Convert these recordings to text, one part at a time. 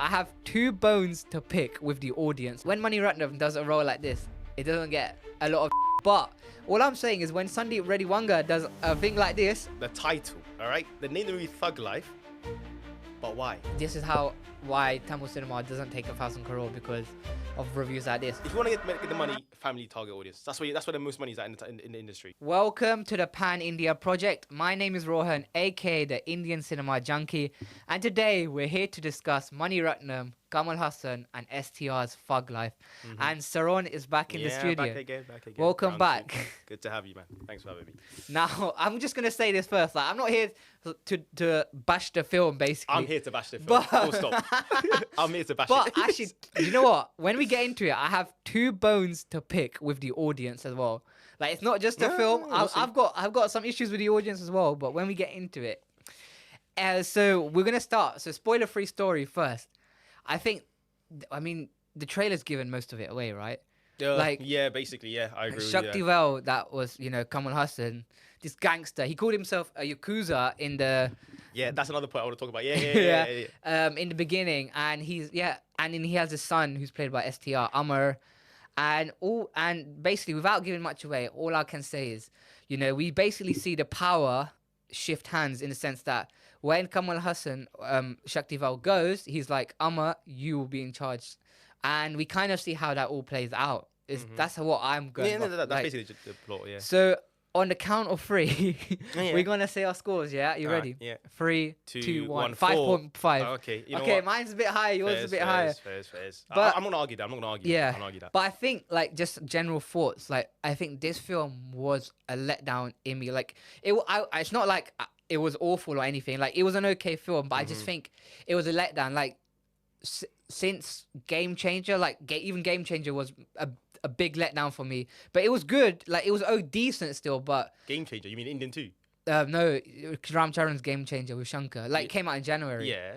I have two bones to pick with the audience. When Mani Ratnam does a role like this, it doesn't get a lot of but all I'm saying is when Sandeep Reddy Wanga does a thing like this, The title, all right? The name of the movie Thug Life, but why? this is why Tamil cinema doesn't take 1,000 crore because of reviews like this. If you want to get the money, family target audience. That's where the most money is at in the industry. Welcome to the Pan India project. My name is Rohan, aka the Indian Cinema Junkie, and today we're here to discuss Mani Ratnam, Kamal Haasan, and STR's Thug Life. And Saron is back in the studio. Back again. Welcome Round back. two. Good to have you, man. Thanks for having me. Now, I'm just gonna say this first. Like, I'm not here to bash the film, basically. I'm here to bash the film. Full stop. I'm here to bash But it. actually, you know what? When we get into it, I have two bones to pick with the audience as well. Like, it's not just a film. I've got some issues with the audience as well. But when we get into it, so we're gonna start. So spoiler-free story first. I mean, the trailer's given most of it away, right? Basically, I agree with you. Shaktivel, that was, Kamal Haasan, this gangster. He called himself a Yakuza in the... Yeah, that's another point I want to talk about. Yeah. In the beginning, and then he has a son who's played by STR, Amar, and basically, without giving much away, all I can say is, we basically see the power shift hands in the sense that when Kamal Haasan, Shaktivel goes, he's like, Amar, you will be in charge. And we kind of see how that all plays out. That's what I'm going. That's basically the plot. Yeah. So on the count of three, we're gonna say our scores. Yeah, you ready? Yeah. 3, 2, 2, 1, 4. 5.5. Okay. Okay, mine's a bit higher. Yours is a bit higher. Fairs. But I'm not gonna argue that. I'm not gonna argue. Yeah. I'm not gonna argue that. But I think, like, just general thoughts. Like, I think this film was a letdown in me. Like, it's not like it was awful or anything. Like, it was an okay film, but I just think it was a letdown. Like, since Game Changer, like even Game Changer was a big letdown for me. But it was good. Like, it was decent still. But Game Changer? You mean Indian too? no, Ram Charan's Game Changer with Shankar. Like, it came out in January. Yeah.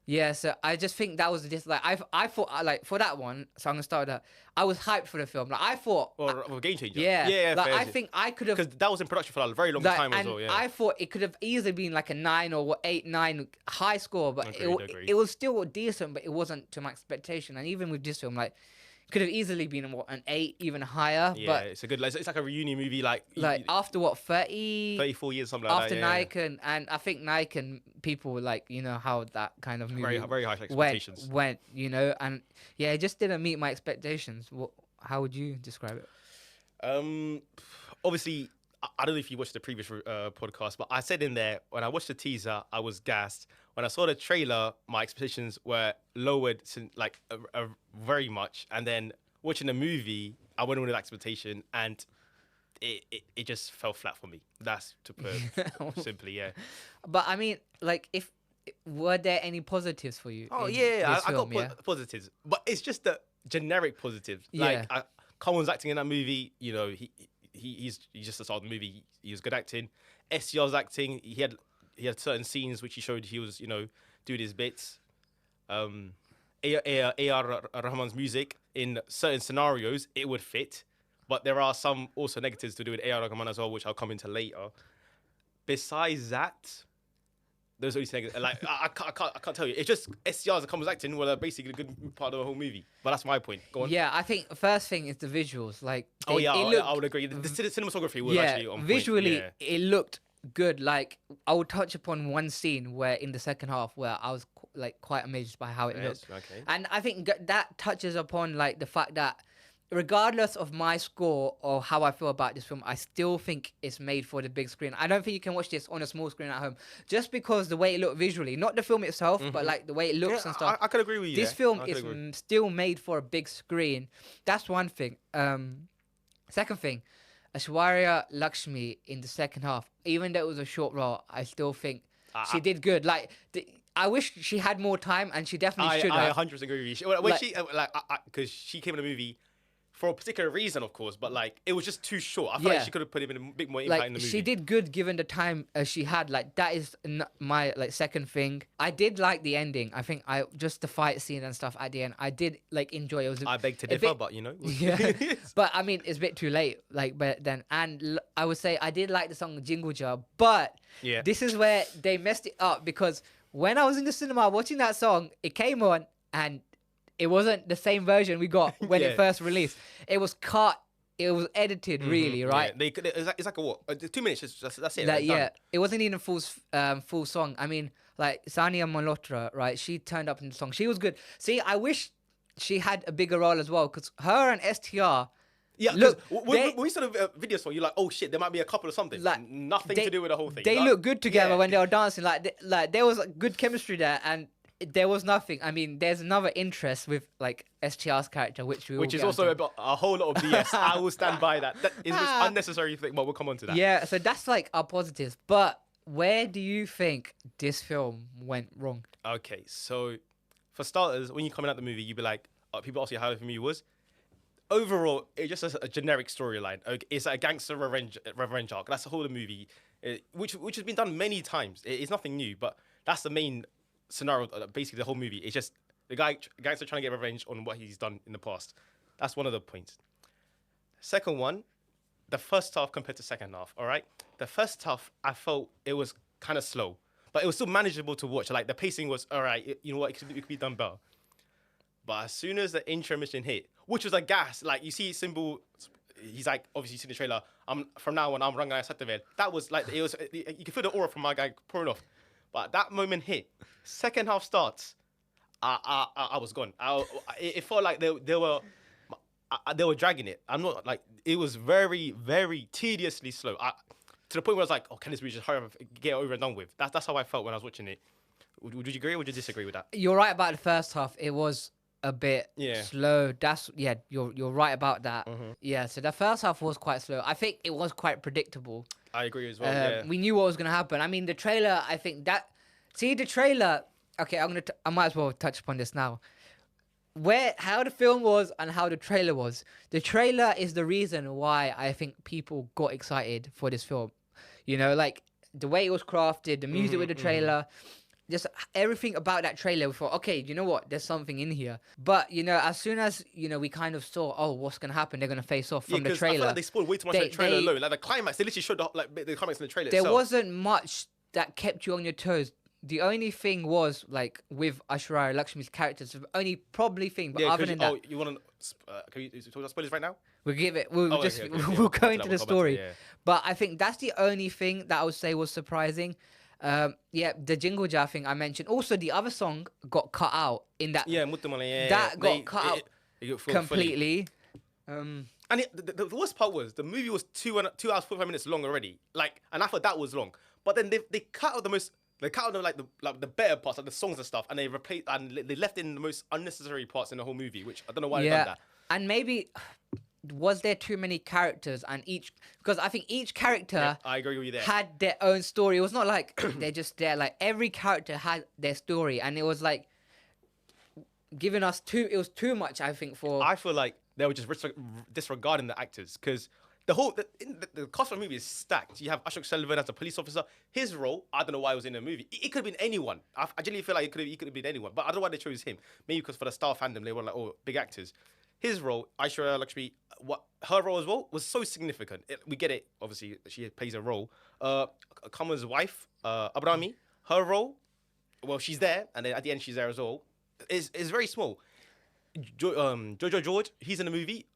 Yeah, so I just think that was just like I thought like for that one. So I'm gonna start with that. I was hyped for the film. Like, I thought, Or Game Changer? yeah, like, fair. I think I could have, because that was in production for a very long time as well. Yeah. I thought it could have easily been like a 9 or 8, 9 high score, but Agreed. it was still decent, but it wasn't to my expectation. And even with this film, like, could have easily been an 8, even higher. Yeah, but it's a good. It's like a reunion movie. Like after what 34 years, something like after that. Nayakan, and I think Nayakan people, like, how that kind of movie Very high expectations. went, and yeah, it just didn't meet my expectations. How would you describe it? Obviously, I don't know if you watched the previous podcast, but I said in there, when I watched the teaser, I was gassed. When I saw the trailer, my expectations were lowered very much. And then watching the movie, I went with that expectation, and it just fell flat for me. That's to put it simply, yeah. But I mean, like, were there any positives for you? Oh, in yeah, this I film, got positives. But it's just the generic positives. Yeah. Like, Coleman's acting in that movie, he's just the start of the movie. He was good acting. SCR's acting, he had certain scenes which he showed he was, doing his bits. A.R. Rahman's music, in certain scenarios, it would fit. But there are some also negatives to do with A.R. Rahman as well, which I'll come into later. Besides that, there's only negatives. Like, I can't tell you. It's just SCR's and Coleman's acting were basically a good part of the whole movie. But that's my point. Go on. Yeah, I think the first thing is the visuals. Like, I would agree. The cinematography was actually on point. Visually, it looked good. Like, I would touch upon one scene where in the second half where I was quite amazed by how it looked. Okay. And I think that touches upon, like, the fact that regardless of my score or how I feel about this film, I still think it's made for the big screen. I don't think you can watch this on a small screen at home just because the way it looked visually, not the film itself, but like the way it looks and stuff. I could agree with you. This film is still made for a big screen. That's one thing. Second thing, Aishwarya Lakshmi in the second half, even though it was a short role, I still think she did good. Like, I wish she had more time, and she definitely should have. I 100% agree with you. Because she came in the movie for a particular reason, of course, but like it was just too short. I feel like she could have put even a bit more impact in the movie. She did good given the time she had. Like, that is my second thing. I did like the ending. I think just the fight scene and stuff at the end, I did enjoy. It was I beg to differ, but yeah. But I mean, it's a bit too late. But then, and I would say I did like the song Jingle Jar, but this is where they messed it up, because when I was in the cinema watching that song, it came on and it wasn't the same version we got when Yeah. it first released. It was cut. It was edited, really, right? Yeah. It's like a what? 2 minutes. That's it. Like, Right? Done. it wasn't even full song. I mean, like Sania Malhotra, right? She turned up in the song. She was good. See, I wish she had a bigger role as well, because her and STR. Yeah, Look, look, when we saw the video song, you're like, oh shit, there might be a couple or something. Like, Nothing to do with the whole thing. They Like, look good together yeah. when they were dancing. Like there was good chemistry there, and there was nothing. I mean, there's another interest with like STR's character, which is also about a whole lot of BS. I will stand by that. That is this unnecessary thing. Well, we'll come on to that. Yeah, so that's like our positives. But where do you think this film went wrong? Okay, so for starters, when you're coming out the movie, you'd be like, people ask you how the movie was. Overall, it's just a generic storyline. Okay, it's a gangster revenge arc. That's the whole of the movie, which has been done many times. It's nothing new, but that's the main scenario. Basically, the whole movie. It's just the gangster trying to get revenge on what he's done in the past. That's one of the points. Second one, the first half compared to second half. All right, the first half I felt it was kind of slow, but it was still manageable to watch. Like the pacing was all right. You know what? It could be done better. But as soon as the intermission hit, which was a gas, like you see Symbol, he's like, obviously you see the trailer, from now on, I'm Rangai Sataved. That was like, you can feel the aura from my guy pouring off. But that moment hit, second half starts, I was gone. It felt like they were dragging it. I'm not like, it was very, very tediously slow. To the point where I was like, oh, can this movie just hurry up and get it over and done with? That's how I felt when I was watching it. Would you agree or would you disagree with that? You're right about the first half. It was a bit slow. You're right about that. Yeah, so the first half was quite slow. I think it was quite predictable. I agree as well. We knew what was gonna happen. I mean, the trailer. I think the trailer. Okay, I might as well touch upon this now. How the film was and how the trailer was. The trailer is the reason why I think people got excited for this film. You know, like the way it was crafted, the music with the trailer. Just everything about that trailer, we thought, okay, you know what? There's something in here. But, you know, as soon as, you know, we kind of saw, oh, what's going to happen? They're going to face off from the trailer. I feel like they spoiled way too much in the trailer alone. Like the climax, they literally showed the climax in the trailer There wasn't much that kept you on your toes. The only thing was, like, with Aishwarya Lakshmi's characters, the only probably thing, but other than that... Oh, you want to... can you talk about spoilers right now? We'll give it... We'll go into the story. But I think that's the only thing that I would say was surprising. The Jingle Jar thing I mentioned. Also, the other song got cut out in that. Yeah, that got cut out completely. And the worst part was the movie was 2 hours 45 minutes long already. Like, and I thought that was long. But then they cut out the better parts, like the songs and stuff, and they replaced and they left in the most unnecessary parts in the whole movie, which I don't know why they've done that. And maybe. Was there too many characters because I think each character I agree with you there. Had their own story. It was not like they're just there. Like every character had their story, and it was like giving us it was too much, I think, for... I feel like they were just disregarding the actors because the cast of the movie is stacked. You have Ashok Sullivan as a police officer. His role, I don't know why it was in the movie. It could have been anyone. I genuinely feel like he could have been anyone, but I don't know why they chose him. Maybe because for the star fandom, they were like, oh, big actors. His role, Aishwarya Lakshmi, her role as well was so significant. We get it, obviously, she plays a role. Kamal's wife, Abrami, her role, well, she's there, and then at the end she's there as well, is very small. Jojo George, he's in the movie.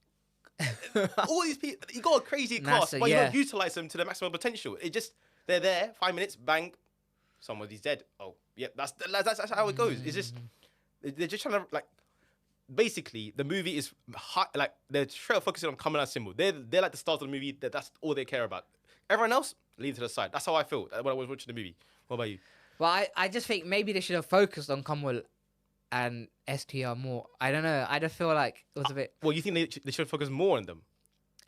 All these people, you got a crazy cast, but you don't utilize them to their maximum potential. They're there, 5 minutes, bang, somebody's dead. Oh, yeah, that's how it goes. It's just, they're just trying to, like, basically, the movie is like they're straight focusing on Kamal and Symbol. They're like the stars of the movie. That's all they care about. Everyone else, leave to the side. That's how I feel when I was watching the movie. What about you? Well, I just think maybe they should have focused on Kamal and STR more. I don't know. I just feel like it was a bit... Well, you think they should focus more on them?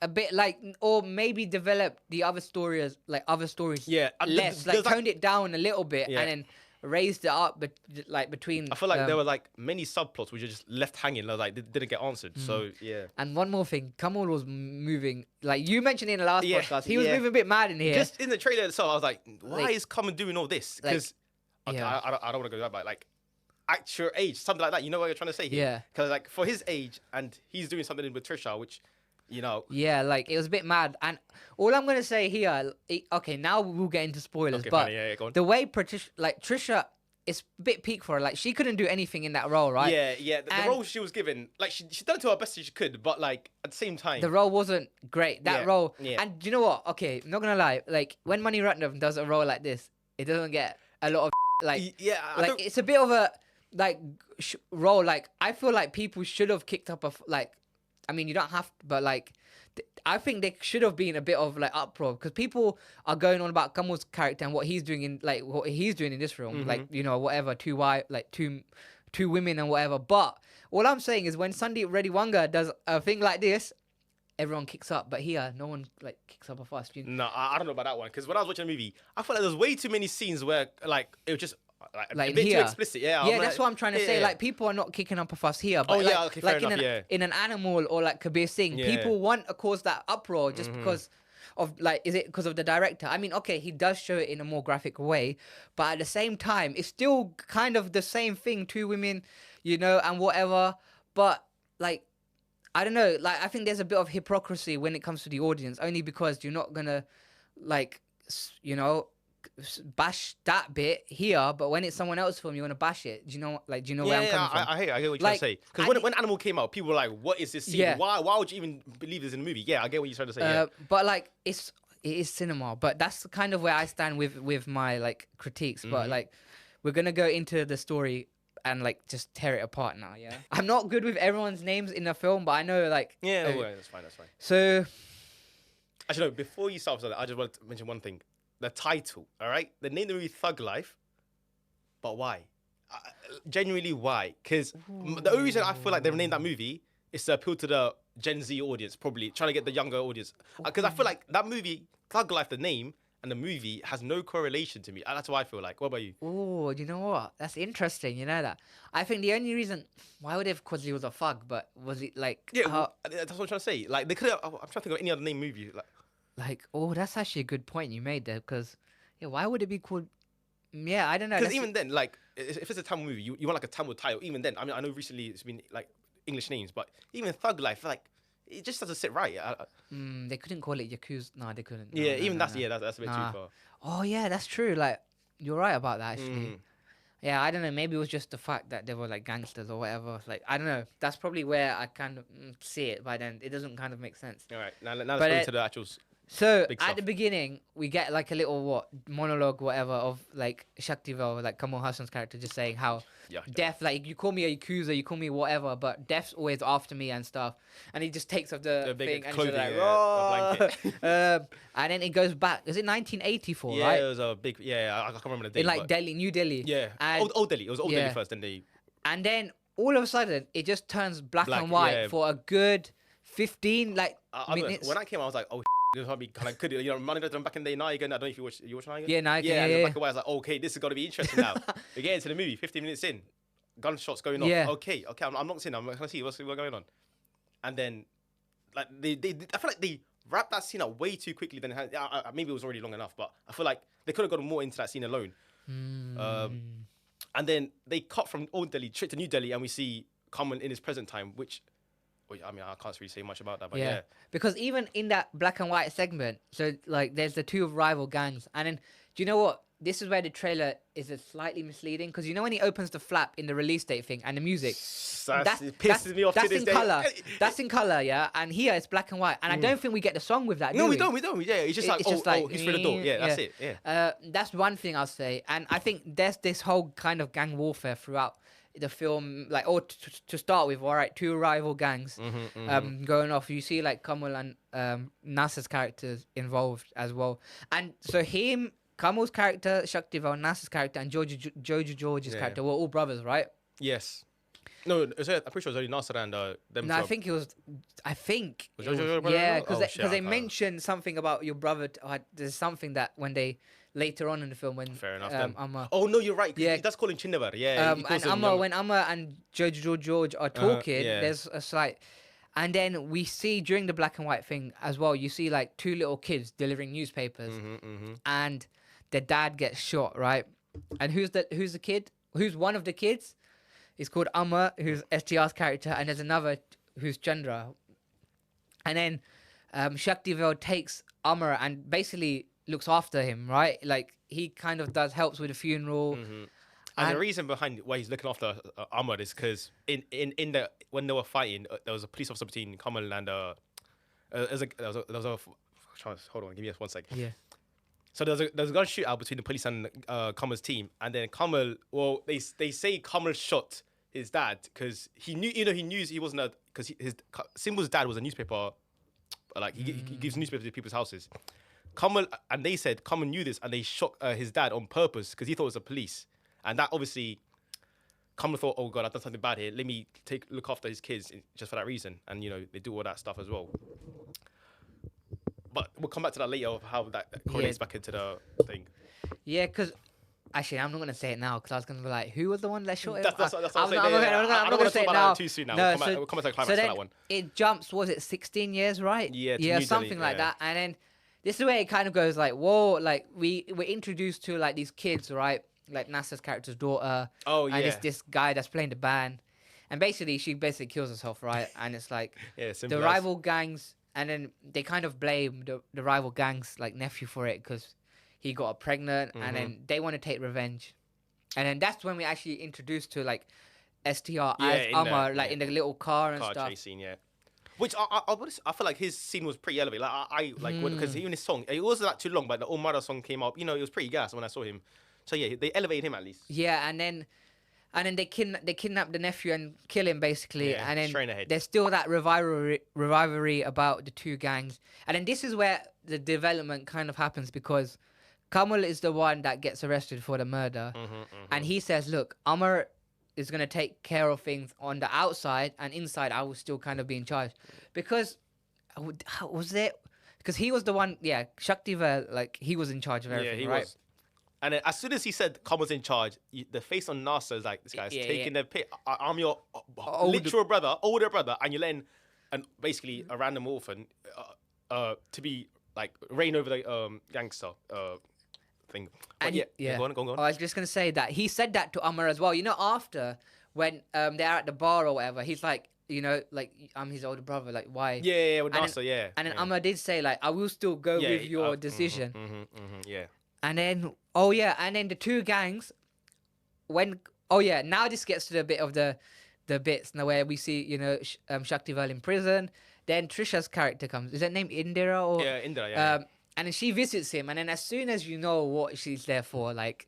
A bit like... Or maybe develop the other stories, less. Toned it down a little bit and then raised it up between... I feel like there were like many subplots which are just left hanging, like they didn't get answered. So, yeah. And one more thing. Kamal was moving... Like you mentioned in the last podcast, he was moving a bit mad in here. Just in the trailer itself, I was like, why is Kamal doing all this? Because... I don't want to go that, but like... At your age, something like that. You know what you're trying to say here? Yeah. Because like for his age, and he's doing something with Trisha, which, you know. Yeah, like it was a bit mad. And all I'm gonna say here, okay, now we'll get into spoilers. Okay, but go on. the way Trisha it's a bit peak for her. Like she couldn't do anything in that role, right? Yeah. The role she was given, like she done it to her best as she could, but like at the same time, The role wasn't great. That role, yeah. and do you know what? Okay, I'm not gonna lie. Like when Mani Ratnam does a role like this, it doesn't get a lot of like. yeah, Like it's a bit of a like role. Like I feel like people should have kicked up like. I mean, you don't have, to, but like. I think there should have been a bit of like uproar because people are going on about Kamal's character and what he's doing in this film, like whatever, two women and whatever. But all I'm saying is when Sandeep Reddy Wanga does a thing like this, everyone kicks up. But here, no one like kicks up a fuss. No, I don't know about that one because when I was watching the movie, I felt like there's way too many scenes where like it was just. Like a bit here. too explicit, yeah. Yeah, that's what I'm trying to say. Like people are not kicking up a fuss here, but fair enough, in an animal or like Kabir Singh, people want to cause that uproar just because of like, is it because of the director? I mean, okay, he does show it in a more graphic way, but at the same time, it's still kind of the same thing. Two women, and whatever. But like, I don't know. Like, I think there's a bit of hypocrisy when it comes to the audience, only because you're not gonna like, bash that bit here, but when it's someone else's film, you want to bash it. Do you know where I'm coming from? I get what you're trying to say. Because when Animal came out, people were like, "What is this scene? Yeah. Why would you even believe this in a movie?" Yeah, I get what you're trying to say. But like, it is cinema. But that's kind of where I stand with my like critiques. But like, we're gonna go into the story and like just tear it apart now. Yeah, I'm not good with everyone's names in the film, but I know like. Yeah, that's fine. So, actually, no. Before you start with that, I just want to mention one thing. The title, all right? The name of the movie Thug Life, but why? Genuinely, why? Because the only reason I feel like they've named that movie is to appeal to the Gen Z audience, probably trying to get the younger audience. Because I feel like that movie, Thug Life, the name and the movie has no correlation to me. That's what I feel like. What about you? Oh, you know what? That's interesting. You know that. I think the only reason why would they? Because he was a thug, but was it like? Yeah, that's what I'm trying to say. Like they could have. I'm trying to think of any other name movie. That's actually a good point you made there because, why would it be called? Yeah, I don't know. Because even then, like, if it's a Tamil movie, you want like a Tamil title. Even then, I mean, I know recently it's been like English names, but even Thug Life, like, it just doesn't sit right. They couldn't call it Yakuza. No, they couldn't. That's a bit too far. Oh yeah, that's true. Like, you're right about that actually. Yeah, I don't know. Maybe it was just the fact that they were like gangsters or whatever. Like, I don't know. That's probably where I kind of see it. By then, it doesn't kind of make sense. All right, now let's go into the actual. So at the beginning, we get like a little monologue, whatever, of like Shaktivel, like Kamal Haasan's character, just saying how death, like you call me a Yakuza, you call me whatever, but death's always after me and stuff. And he just takes off the thing and he's like, and then it goes back. Is it 1984? Yeah, right? It was a big. Yeah, I can't remember the date. In like Delhi, New Delhi. Yeah, and old Delhi. It was old Delhi first, then they. And then all of a sudden, it just turns black and white for a good 15 minutes. When I came, I was like, oh. This might be kind of good, Money Laundering back in the day. Nayakan, I don't know if you watch Nayakan. Yeah, Nayakan. Yeah, and back and I was like, okay, this is going to be interesting now. We get into the movie, 15 minutes in, gunshots going off. Yeah. Okay, I'm not in. I'm going to see what's going on. And then, like, I feel like they wrapped that scene up way too quickly. Than maybe it was already long enough, but I feel like they could have gotten more into that scene alone. And then they cut from Old Delhi straight to New Delhi, and we see Kamal in his present time, which. Well, I mean, I can't really say much about that, but yeah. Because even in that black and white segment, so like there's the two rival gangs, and then do you know what? This is where the trailer is slightly misleading because when he opens the flap in the release date thing and the music, it pisses me off. That's in color. That's in color, yeah. And here it's black and white, and I don't think we get the song with that. No, we don't. Yeah, it's just like he's through the door. Yeah, that's it. Yeah. That's one thing I'll say, and I think there's this whole kind of gang warfare throughout the film, like, or to start with, all right, two rival gangs going off. You see like Kamal and Nasser's characters involved as well, and so Kamal's character, Shaktivel, Nasser's character, and Jojo George's character were all brothers, right? Yes. No, I'm pretty sure it was only Nasser and them. No, I think it was. Brother? Yeah, because they mentioned something about your brother. There's something that when they. Later on in the film, when fair enough. Oh no, you're right. Yeah, that's calling Chinnabar. Yeah, and when Amma and Jojo George are talking, there's a slight, and then we see during the black and white thing as well. You see like two little kids delivering newspapers, and the dad gets shot, right? And who's the kid? Who's one of the kids? It's called Amma, who's STR's character, and there's another who's Chandra. And then Shaktivel takes Amma and basically looks after him, right? Like he kind of helps with the funeral, And the reason behind why he's looking after Ahmad is because in the when they were fighting, there was a police officer between Kamal and hold on, give me just 1 second. Yeah. So there was a gun shootout between the police and Kamal's team, and then Kamal, well, they say Kamal shot his dad because he knew, he wasn't because his Simba's dad was a newspaper, like he gives newspapers to people's houses. And they said Kamal knew this, and they shot his dad on purpose because he thought it was the police, and that obviously Kamal thought, oh god, I've done something bad here. Let me look after his kids just for that reason, and they do all that stuff as well. But we'll come back to that later of how that correlates back into the thing. Yeah, because actually, I'm not gonna say it now because I was gonna be like, who was the one that shot him? That's what I'm saying. I'm not gonna say it now. Too soon now. No, We'll come to the climax so for then that one. it jumps. Was it 16 years? Right? Yeah, yeah, something like that. And then this is where it kind of goes like, whoa, like we're introduced to like these kids, right? Like Nasser's character's daughter. Oh yeah. And it's this guy that's playing the band, and she basically kills herself, right? And it's like the rival gangs. And then they kind of blame the rival gang's like nephew for it because he got her pregnant, and then they want to take revenge. And then that's when we actually introduced to like STR as Amar, in the little car and stuff. Chase scene, yeah. Which I feel like his scene was pretty elevated. Like I like because even his song, it wasn't that too long, but the Omara song came up. It was pretty gas when I saw him. So yeah, they elevated him at least. Yeah, and then they kidnap the nephew and kill him basically, Yeah, and straight then ahead. there's still that rivalry about the two gangs, and then this is where the development kind of happens because Kamal is the one that gets arrested for the murder, and he says, "Look, Amar is gonna take care of things on the outside, and inside I will still kind of be in charge," because was it? Because he was the one, Shaktivel, like he was in charge of everything, he right? was. And then as soon as he said Kamal's in charge, the face on Nasser is like, this guy's taking the piss. I'm your literal older brother, and you're letting basically a random orphan to be like reign over the gangster thing. But go on. I was just gonna say that he said that to Amar as well. After when they're at the bar or whatever, he's like, like I'm his older brother. Like why? Yeah, with Nasser, yeah. And then Amar did say like, I will still go with your decision. Yeah. And then and then the two gangs now this gets to the bit of the bits now where we see Shaktivel in prison. Then Trisha's character comes. Is that named Indira or Indira, yeah. and then she visits him, and then as soon as you know what she's there for, like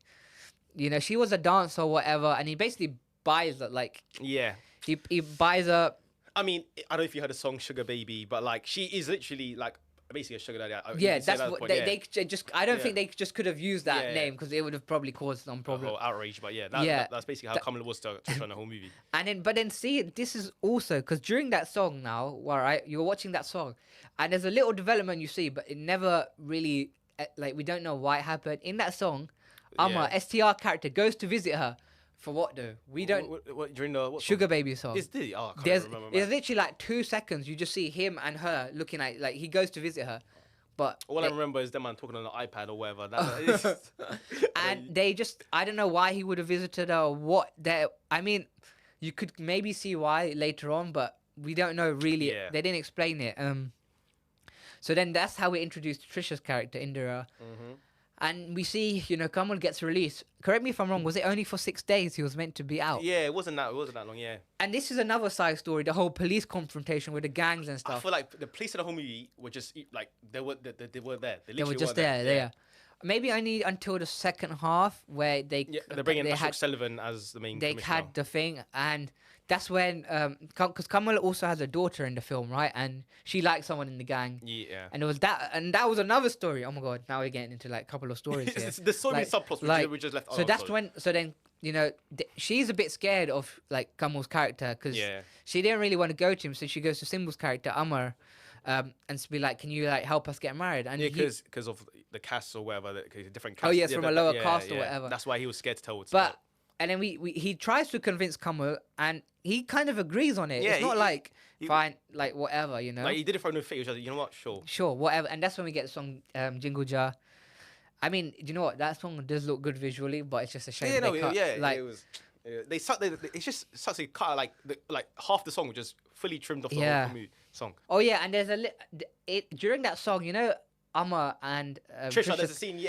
she was a dancer or whatever, and he basically buys her, like he buys her. I mean, I don't know if you heard the song Sugar Baby, but like she is literally like basically a sugar daddy. That's what they just. I don't think they just could have used that name because it would have probably caused some problem. Outrage, but that's basically how Kamal was to run the whole movie. But then see, this is also because during that song now, right, you're watching that song, and there's a little development you see, but it never really like we don't know why it happened in that song. Amar STR character goes to visit her. For what though? We don't. What during the Sugar Baby song? Is this? Oh, I can't remember. It's literally like 2 seconds. You just see him and her looking at like he goes to visit her, but all I remember is them man talking on the iPad or whatever. And they just I don't know why he would have visited her or what. I mean, you could maybe see why later on, but we don't know really. Yeah. They didn't explain it. So then that's how we introduced Trisha's character Indira. And we see, Kamal gets released. Correct me if I'm wrong. Was it only for 6 days he was meant to be out? Yeah, it wasn't that long. Yeah. And this is another side story. The whole police confrontation with the gangs and stuff. I feel like the police in the whole movie were just like they were there. They were just there. Yeah. Maybe only until the second half where they they're bringing Ashok Sullivan as the main. They had the thing, and that's when because Kamal also has a daughter in the film, right? And she likes someone in the gang. Yeah. And it was that was another story. Oh my god! Now we're getting into like a couple of stories here. There's so many subplots we just left. So that's when. So then she's a bit scared of like Kamal's character because she didn't really want to go to him, so she goes to Simba's character Amar. And to be like, can you like help us get married? And because of the caste or whatever, the different castes. Oh yes, from a lower caste or whatever. That's why he was scared to tell. And then he tries to convince Kamal, and he kind of agrees on it. Yeah, it's not fine, like whatever, Like he did it for no fee. You know what? Sure, whatever. And that's when we get the song Jingle Jar. I mean, you know what? That song does look good visually, but it's just a shame. It was. It's just such a cut like half the song was just fully trimmed off the whole song. Oh yeah, and there's during that song, Amma and Trisha, there's a scene,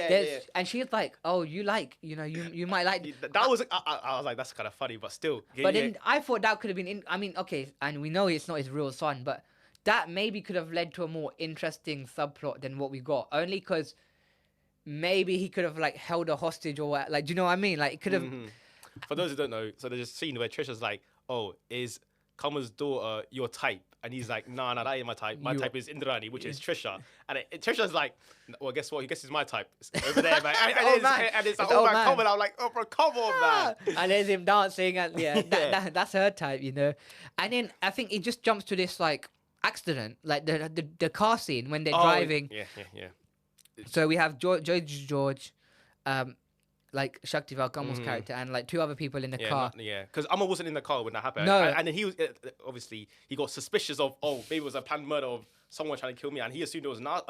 and she's like, oh, you like, you might like. That was I was like, that's kind of funny, but still. But then I thought that could have been. I mean, okay, and we know it's not his real son, but that maybe could have led to a more interesting subplot than what we got. Only because maybe he could have like held a hostage or what, like, do you know what I mean? Like, it could have. For those who don't know, so there's a scene where Trisha's like, "Oh, is Kamal's daughter your type?" And he's like, "Nah, that ain't my type. My type is Indrani, which is Trisha." And Trisha's like, "Well, guess what? He guesses my type. It's over there, man." And it's like, "Oh man, Kamal." I'm like, "Oh, bro, come on, man." And there's him dancing, and that's her type, And then I think it just jumps to this like accident, like the car scene when they're driving. Yeah. So we have George, like Shaktival Kamal's character, and like two other people in the car. Because Amma wasn't in the car when that happened. No. And then he was, obviously, he got suspicious of, maybe it was a planned murder of someone trying to kill me. And he assumed it was not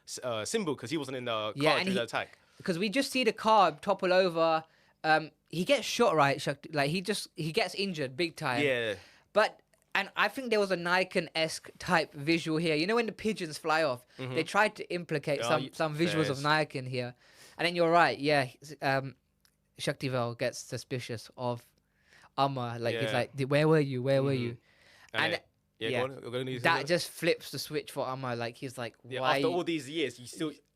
Simbu because he wasn't in the car during the attack. Because we just see the car topple over. He gets shot, right? Like, he gets injured big time. Yeah. And I think there was a Nayakan-esque type visual here. You know when the pigeons fly off? They tried to implicate some visuals of Nayakan here. And then you're right, Shaktival gets suspicious of Amma. Like, he's like, where were you? Where were you? And that just flips the switch for Amma. Like, he's like, why? After all these years,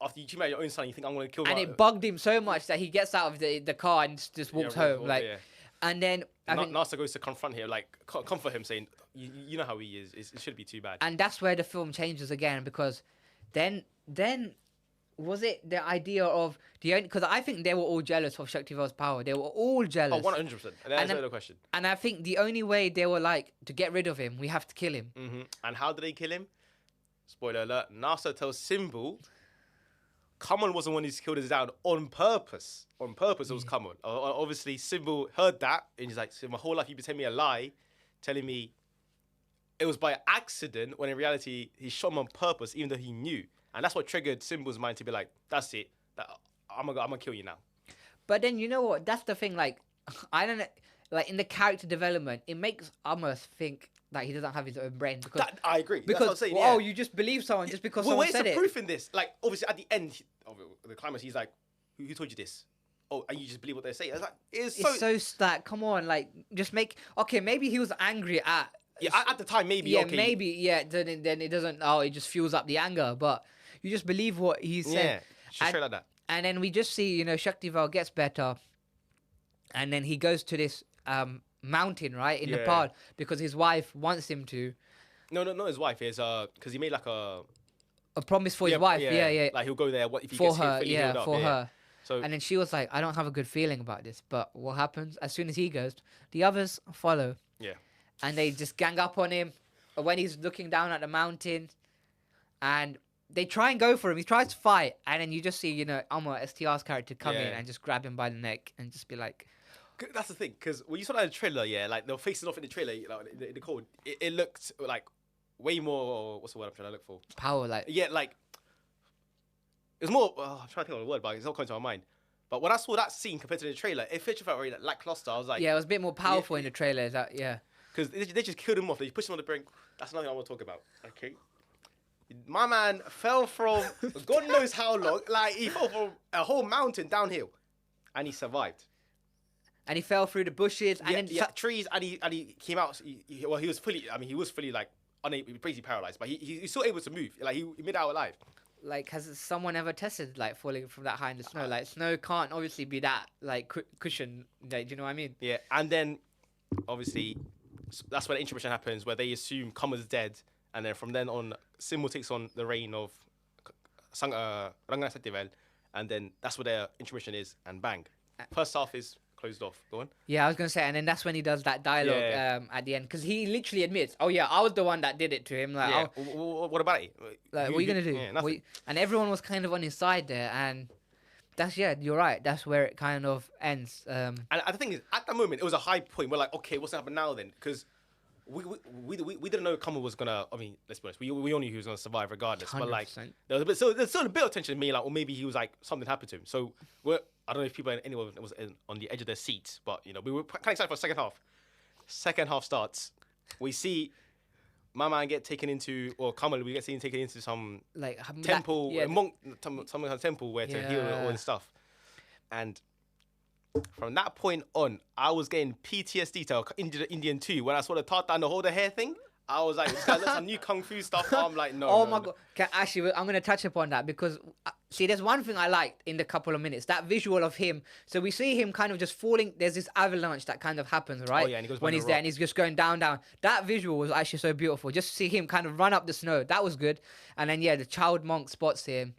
after you treat your own son, you think I'm going to kill him. And it bugged him so much that he gets out of the car and just walks home. And then Nasa goes to confront him, like comfort him, saying, "You know how he is. It shouldn't be too bad." And that's where the film changes again, because then was it the idea of because I think they were all jealous of Shaktival's power. They were all jealous. Oh, 100%. That's the question. And I think the only way they were like, to get rid of him, we have to kill him. And how did they kill him? Spoiler alert: Nasa tells Simbu, Kamal wasn't one who's killed his dad on purpose. On purpose, it was Kamal. Obviously, Simbu heard that, and he's like, "So my whole life you've been telling me a lie, telling me it was by accident, when in reality, he shot him on purpose, even though he knew." And that's what triggered Simbu's mind to be like, "That's it. I'm gonna kill you now." But then, you know what? That's the thing. Like, I don't know. Like, in the character development, it makes Amma think that he doesn't have his own brain. Because I agree. Because, that's what I'm saying, you just believe someone just because someone said it. Where's the proof in this? Like, obviously, at the end of the climax, he's like, who told you this? Oh, and you just believe what they say. I was like, it's so stacked. Come on, like, just make... Okay, maybe he was angry at... Yeah, at the time, maybe, yeah, maybe, yeah. Then it doesn't... Oh, it just fuels up the anger. But you just believe what he said. Yeah, straight like that. And then we just see, Shaktival gets better. And then he goes to this mountain, right, in Nepal, because his wife wants him to. No, not his wife. It's because he made like a promise for his wife. Yeah. Like, he'll go there. What if he for gets her? healed up? For her. So, and then she was like, "I don't have a good feeling about this." But what happens as soon as he goes, the others follow. Yeah. And they just gang up on him when he's looking down at the mountain, and they try and go for him. He tries to fight, and then you just see, Amma, STR's character, come in and just grab him by the neck and just be like. That's the thing, because when you saw that in the trailer, like, they were facing off in the trailer, like, in the code, it looked like way more, what's the word I'm trying to look for? Power, like. Yeah, like, it was more, I'm trying to think of the word, but it's not coming to my mind. But when I saw that scene compared to the trailer, it felt very like, lackluster. I was like... Yeah, it was a bit more powerful in the trailer, Because they just killed him off, they pushed him on the brink. That's nothing I want to talk about, okay? My man fell from God knows how long, like, he fell from a whole mountain downhill, and he survived. And he fell through the bushes, and then trees, and he came out. He was fully like unable, basically paralyzed, but he's still able to move. Like, he made it out alive. Like, has someone ever tested like falling from that high in the snow? Like, snow can't obviously be that like cushion. Like, do you know what I mean? Yeah, and then obviously that's where the intermission happens, where they assume Kamal's dead, and then from then on, Simul takes on the reign of Rangana Sativel, and then that's where their intermission is, and bang, first half is closed off. Go on. Yeah, I was gonna say, and then that's when he does that dialogue at the end, because he literally admits, "Oh yeah, I was the one that did it to him." Like, what about it? Like, what are you gonna do? Yeah, nothing. And everyone was kind of on his side there, and that's you're right. That's where it kind of ends. And the thing is, at that moment, it was a high point. We're like, okay, what's gonna happen now then? Because we didn't know Kamal was gonna. I mean, let's be honest. We all knew he was gonna survive regardless. 100%. But like, there's still a bit of tension in me. Like, or maybe he was like, something happened to him. So I don't know if anyone was on the edge of their seats, but we were kind of excited for the second half. Second half starts. We see my man get taken into, or Kamal, we get seen taken into some Like temple, yeah, monk, some kind of temple where to heal all and stuff. And from that point on, I was getting PTSD to Indian 2 when I saw the tartan, the hold the hair thing. I was like, this guy looks some new kung fu stuff. I'm like, no. Oh no, my no. god! Actually, I'm gonna touch upon that because see, there's one thing I liked in the couple of minutes, that visual of him. So we see him kind of just falling. There's this avalanche that kind of happens, right? Oh, yeah, and he goes when behind he's the there rock. and he's just going down, down. That visual was actually so beautiful. Just to see him kind of run up the snow, that was good. And then the child monk spots him,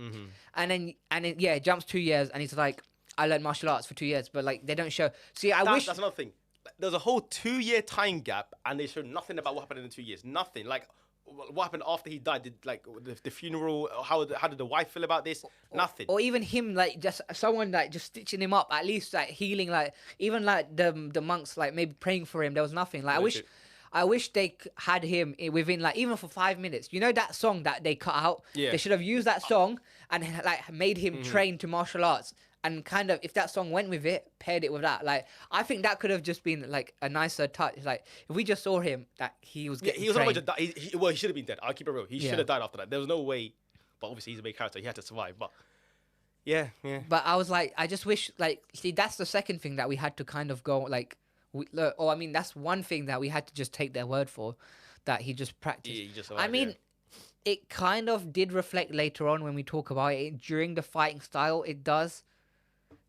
and then it jumps 2 years, and he's like, I learned martial arts for 2 years, but like they don't show. See, I wish That's another thing. There's a whole 2-year time gap, and they showed nothing about what happened in the 2 years. Nothing. Like, what happened after he died? Did like the funeral? How did the wife feel about this? Nothing. or even him, like just someone like just stitching him up, at least like healing, like even like the monks like maybe praying for him. There was nothing. Like Bullshit. I wish they had him within like even for 5 minutes. You know that song that they cut out? Yeah. They should have used that song and like made him train to martial arts. And kind of, if that song went with it, paired it with that, like I think that could have just been like a nicer touch. Like if we just saw him that he was getting He was on the trained. way to die. Well, he should have been dead. I'll keep it real. He Yeah. should have died after that. There was no way. But obviously, he's a main character. He had to survive. But yeah. But I was like, I just wish, like, see, that's the second thing that we had to kind of go, like, look, or I mean, that's one thing that we had to just take their word for, that he just practiced. Yeah, he just I survived, mean, yeah. it kind of did reflect later on when we talk about it. During the fighting style, it does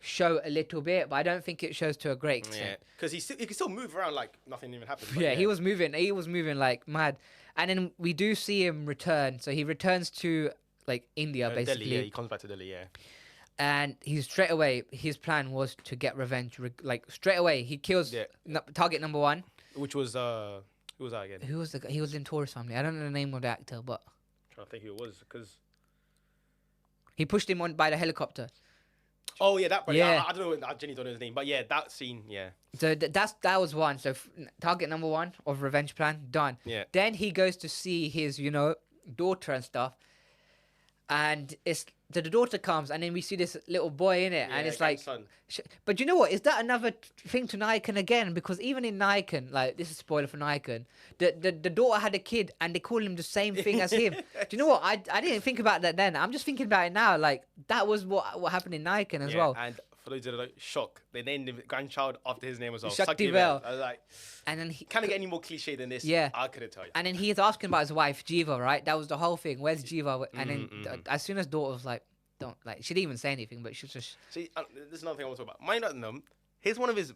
show a little bit, but I don't think it shows to a great Yeah, extent. because he can still move around like nothing even happened. but Yeah, he was moving like mad. And then we do see him return. So he returns to, like, India, basically. Delhi, yeah, he comes back to Delhi, yeah. And he's straight away, his plan was to get revenge. Like straight away, he kills Yeah. target number one. Which was who was that again? Who was the guy? He was in Taurus Family. I don't know the name of the actor, but trying to think who it was because. he pushed him on by the helicopter. Oh yeah, that. Yeah. I don't know. I genuinely don't know his name, but yeah, that scene, yeah. So that was one. So target number one of revenge plan done. Yeah. Then he goes to see his daughter and stuff, and it's the daughter comes, and then we see this little boy in it, and it's like. son. But you know what? Is that another thing to Nayakan again? Because even in Nayakan, like this is a spoiler for Nayakan, the daughter had a kid and they call him the same thing as him. Do you know what? I didn't think about that then. I'm just thinking about it now. Like that was what happened in Nayakan as well. And for those who don't know, shock. They named the grandchild after his name as well. Shaktivel. I was like, And then he can it get any more cliche than this? Yeah. I couldn't tell you. and then he's asking about his wife Jiva, right? That was the whole thing. Where's Jiva? And then as soon as daughter was like, don't like, she didn't even say anything, but she was just See, this is another thing I want to talk about. Mind Ratnam, here's one of his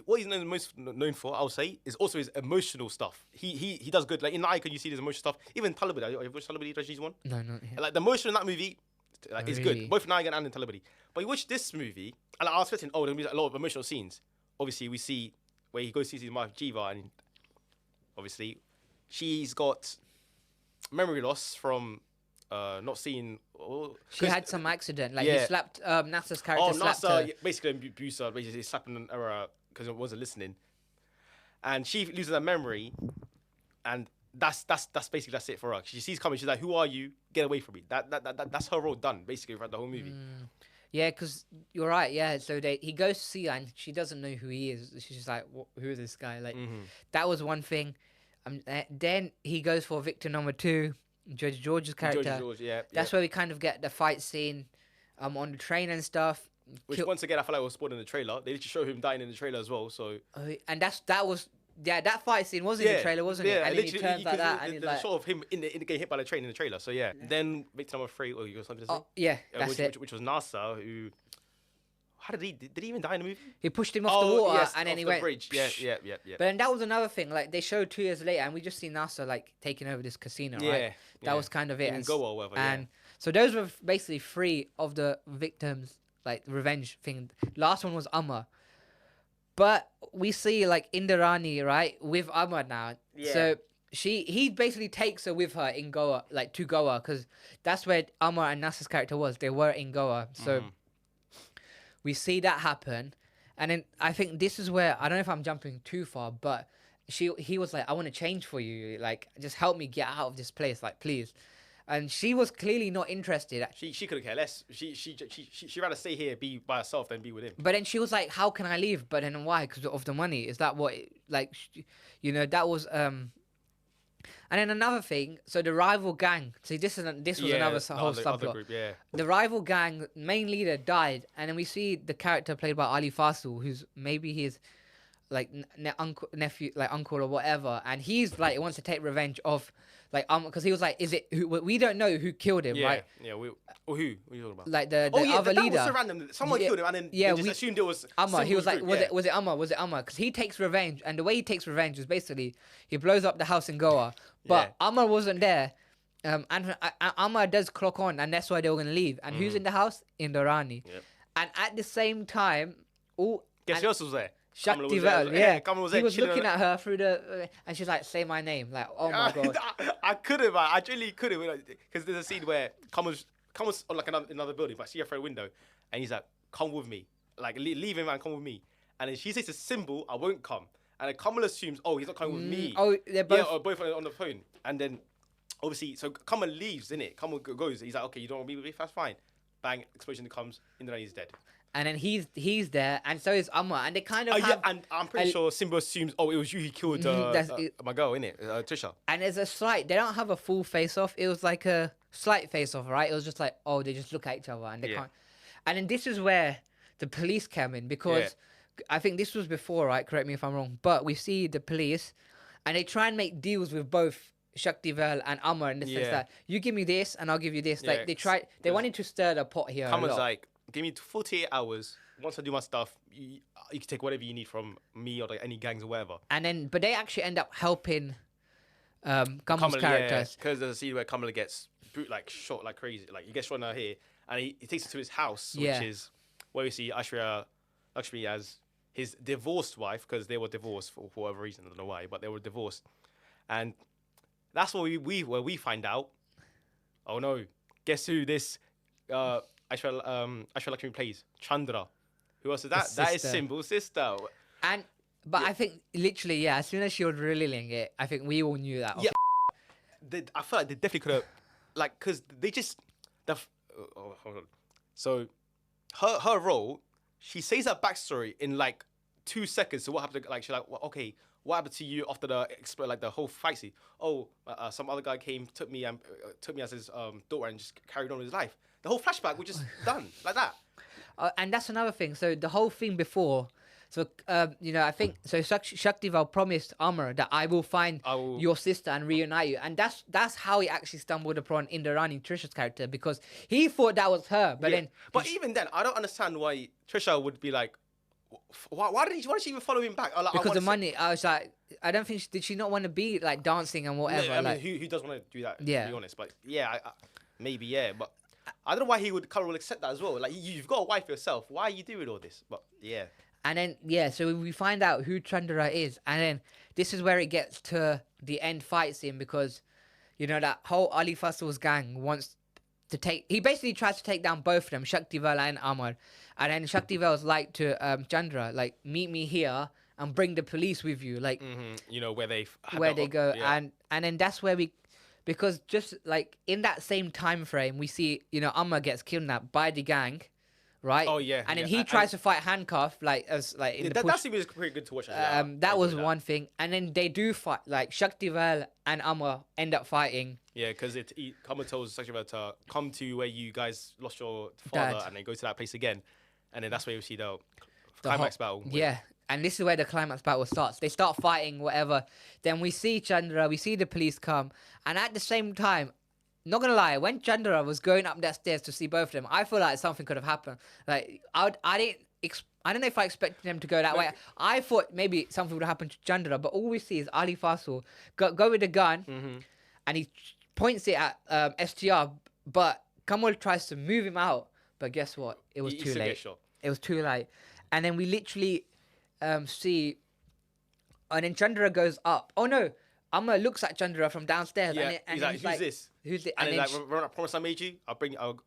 what he's most known for. I'll say is also his emotional stuff. He does good. Like in Nayakan, you see his emotional stuff. Even Talabadi, you watched Talabadi, Rajni's one. no, not yet. Like the emotion in that movie, like is Really? good. Both in Nayakan and in Talabadi. But you watch this movie, and I was expecting, there'll be a lot of emotional scenes. Obviously, we see where he goes to see his wife Jiva, and obviously, she's got memory loss from not seeing. She had some accident. Like he Yeah. slapped Nasser's character. slapped her. NASA basically abused her, basically slapping her because it wasn't listening, and she loses her memory, and that's it for her. She sees coming, she's like, "Who are you? Get away from me!" That's her role done basically throughout the whole movie. Yeah, because you're right. Yeah, so he goes to see her and she doesn't know who he is. She's just like, "Who is this guy?" Like that was one thing. Then he goes for victim number two, Judge George's character. George, yeah, That's where we kind of get the fight scene, on the train and stuff. which once again I feel like was spoiled in the trailer. They literally show him dying in the trailer as well. So And that fight scene was in the trailer, wasn't it? And then he literally, turns like that, and the he's like, shot of him in the getting hit by the train in the trailer. So yeah, then victim number three. Oh, you got something to say? "Oh, yeah, that's it." Which was NASA, who. How did he even die in the movie? He pushed him off the water, yes, and then off he the went. bridge. Yeah. But then that was another thing. Like they showed 2 years later, and we just see NASA like taking over this casino, right? Yeah, That was kind of it. In Goa or whatever, And so those were basically 3 of the victims, like revenge thing. Last one was Amma. But we see like Indrani, right, with Amma now. Yeah. So he basically takes her with her in Goa, like to Goa, because that's where Amma and Nasser's character was. They were in Goa. So we see that happen. And then I think this is where, I don't know if I'm jumping too far, but he was like, "I want to change for you. Like, just help me get out of this place, like, please." And she was clearly not interested. She couldn't care less. She rather stay here, be by herself, than be with him. But then she was like, "How can I leave?" But then why? Because of the money. Is that what? That was And then another thing, so the rival gang. See, this was another whole other subplot. group, yeah. The rival gang main leader died, and then we see the character played by Ali Fasil, who's maybe his like uncle, nephew, like uncle or whatever, and he's like wants to take revenge of like because he was like, is it who, we don't know who killed him, Yeah, right? yeah. Who? What are you talking about? Like the Yeah, other that leader. was so random. Someone Yeah, killed him, and then yeah, they just we- assumed it was Amma, he was like, group, was yeah. it Amma? Was it Amma? Because he takes revenge, and the way he takes revenge is basically he blows up the house in Goa, but Yeah. Amma wasn't there. And Amma does clock on, and that's why they were gonna leave. And who's in the house? Indorani. Yep. And at the same time, all Guess who else was there? Kamala Shakti was there. Vel, yeah, Kamala was he there was chilling looking on- at her through the, and she's like, "Say my name," like, "Oh my god." I couldn't, man. I genuinely couldn't. Because there's a scene where Kamal's on like another building, but I see her through a window, and he's like, "Come with me." Like, leave him and come with me. And then she says a symbol, I won't come. And then Kamal assumes, oh, he's not coming with me. Oh, they're both. Yeah, or both on the phone. And then, obviously, so Kamal leaves, innit? Kamal goes. He's like, okay, you don't want to be with me? That's fine. Bang, explosion comes. Indra is dead. And then he's there, and so is Amma, and they kind of Yeah, have. and I'm pretty sure Simba assumes, oh, it was you who killed That's it. my girl, innit? Trisha. And there's a slight. They don't have a full face off. It was like a slight face off, right? It was just like, oh, they just look at each other and they Yeah. can't. And then this is where the police came in because I think this was before, right? Correct me if I'm wrong. But we see the police, and they try and make deals with both Shaktivel and Amar in the sense Yeah. that you give me this and I'll give you this. Yeah, Like they wanted to stir the pot here. Kamal's like, give me 48 hours. Once I do my stuff, you can take whatever you need from me or like any gangs or whatever. and then but they actually end up helping Kamal's characters. Because there's a scene where Kamala gets shot like crazy. Like he gets shot in her here, and he takes her to his house, Yeah. which is where we see Lakshmi as his divorced wife, because they were divorced for whatever reason. I don't know why, but they were divorced, and that's where we find out. Oh no! Guess who this Aishwarya Lakshmi plays? Chandra. Who else is that? That is sister. Simba's sister. But I think literally, yeah, as soon as she was revealing it, I think we all knew that. Yeah. I feel like they definitely could have, like, because they just, hold on. So, her role, she says her backstory in like 2 seconds. So what happened? Like, she's like, well, okay, what happened to you after the whole fight scene? Oh, some other guy came, took me as his daughter and just carried on with his life. The whole flashback was just done like that. And that's another thing. So the whole thing before, so I think so. Shaktival promised Amar that I will find your sister and reunite you, and that's how he actually stumbled upon Indrani, Trisha's character, because he thought that was her, but then. But even then, I don't understand why Trisha would be like, why did she even follow him back? Because the money, I was like, I don't think did she not want to be like dancing and whatever. I mean, like, who does want to do that? Yeah. To be honest, but yeah, maybe yeah, but I don't know why Carl will accept that as well. Like you've got a wife yourself. Why are you doing all this? But yeah. And then so we find out who Chandra is, and then this is where it gets to the end fight scene, because that whole Ali Fasal's gang wants to take. He basically tries to take down both of them, Shaktivel and Amar, and then Shaktivel's like to Chandra, like, meet me here and bring the police with you, like where they go, yeah. and then that's where we. Because just like in that same time frame, we see Amar gets kidnapped by the gang, right? Oh yeah. And then he tries to fight handcuff, like as like in the push. That scene was pretty good to watch. That was one thing, and then they do fight. Like Shaktivel and Amar end up fighting. Yeah, because Kamal tells Shaktivel to come to where you guys lost your father, Dad. and then go to that place again, and then that's where you see the climax battle. Yeah. And this is where the climax battle starts. They start fighting, whatever. Then we see Chandra, we see the police come. And at the same time, not gonna lie, when Chandra was going up that stairs to see both of them, I feel like something could have happened. Like, I don't know if I expected them to go that way. I thought maybe something would happen to Chandra, but all we see is Ali Fasal go with the gun, and he points it at STR, but Kamal tries to move him out. But guess what? It was too late. It was too late. And then we literally see, and then Chandra goes up. Oh no, Amma looks at Chandra from downstairs. Yeah, and he's like, who's this? Who's it? And then remember I promise I made you? I'll